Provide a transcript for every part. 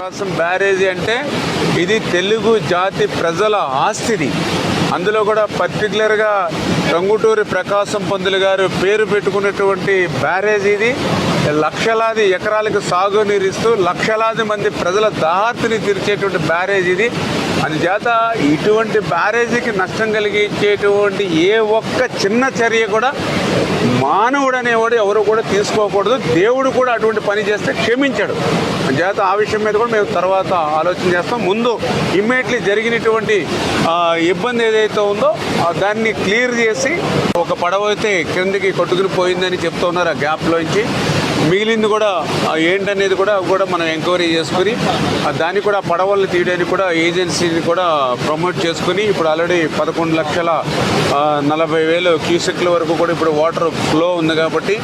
ప్రకాశం బ్యారేజీ అంటే ఇది తెలుగు జాతి ప్రజల ఆస్తిది. అందులో కూడా పర్టికులర్గా టంగుటూరి ప్రకాశం పంతులు గారు పేరు పెట్టుకున్నటువంటి బ్యారేజ్ ఇది. లక్షలాది ఎకరాలకు సాగునీరిస్తూ లక్షలాది మంది ప్రజల దాహార్తిని తీర్చేటువంటి బ్యారేజ్ ఇది. అందుచేత ఇటువంటి బ్యారేజీకి నష్టం కలిగించేటువంటి ఏ ఒక్క చిన్న చర్య కూడా మానవుడు అనేవాడు ఎవరు కూడా తీసుకోకూడదు. దేవుడు కూడా అటువంటి పని చేస్తే క్షమించాడు. అందుచేత ఆ విషయం మీద కూడా మేము తర్వాత ఆలోచన చేస్తాం. ముందు ఇమ్మీడియట్లీ జరిగినటువంటి ఇబ్బంది ఏదైతే ఉందో దాన్ని క్లియర్ చేసి, ఒక పడవ అయితే క్రిందికి కొట్టుకుని పోయిందని చెప్తూ ఉన్నారు ఆ గ్యాప్లోంచి. మిగిలింది కూడా ఏంటనేది కూడా మనం ఎంక్వైరీ చేసుకుని దాన్ని కూడా పడవలను తీయడానికి కూడా ఏజెన్సీని కూడా ప్రమోట్ చేసుకుని ఇప్పుడు ఆల్రెడీ 11,40,000 క్యూసెక్ల వరకు కూడా ఇప్పుడు వాటర్ ఫ్లో ఉంది. కాబట్టి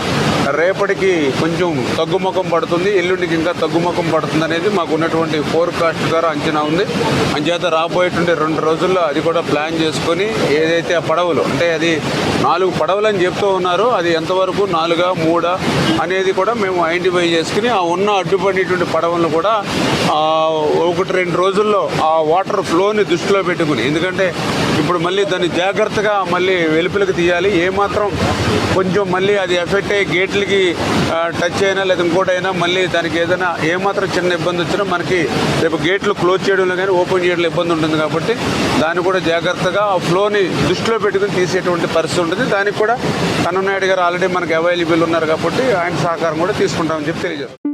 రేపటికి కొంచెం తగ్గుముఖం పడుతుంది, ఎల్లుండికి ఇంకా తగ్గుముఖం పడుతుంది అనేది మాకు ఉన్నటువంటి ఫోర్కాస్ట్ ద్వారా అంచనా ఉంది. అంచేత రాబోయేటువంటి 2 రోజుల్లో అది కూడా ప్లాన్ చేసుకొని ఏదైతే ఆ పడవలు అంటే అది 4 పడవలు అని చెప్తూ ఉన్నారు, అది ఎంతవరకు 4, 3 అనేది కూడా మేము ఐడెంటిఫై చేసుకుని ఆ ఉన్న అడ్డుపడినటువంటి పడవలను కూడా 1-2 రోజుల్లో ఆ వాటర్ ఫ్లోని దృష్టిలో పెట్టుకుని, ఎందుకంటే ఇప్పుడు మళ్ళీ దాన్ని జాగ్రత్తగా మళ్ళీ వెలుపలికి తీయాలి. ఏమాత్రం కొంచెం మళ్ళీ అది ఎఫెక్ట్ అయ్యి గేట్లకి టచ్ అయినా లేదా ఇంకోటైనా మళ్ళీ దానికి ఏదైనా ఏమాత్రం చిన్న ఇబ్బంది వచ్చినా మనకి రేపు గేట్లు క్లోజ్ చేయడంలో కానీ ఓపెన్ చేయడంలో ఇబ్బంది ఉంటుంది. కాబట్టి దాన్ని కూడా జాగ్రత్తగా ఆ ఫ్లోని దృష్టిలో పెట్టుకుని తీసేటువంటి పరిస్థితి ఉంటుంది. దానికి కూడా కన్ననాయుడు గారు ఆల్రెడీ మనకి అవైలబుల్ ఉన్నారు కాబట్టి ఆయన సహకారం కూడా తీసుకుంటామని చెప్పి తెలియజేస్తాం.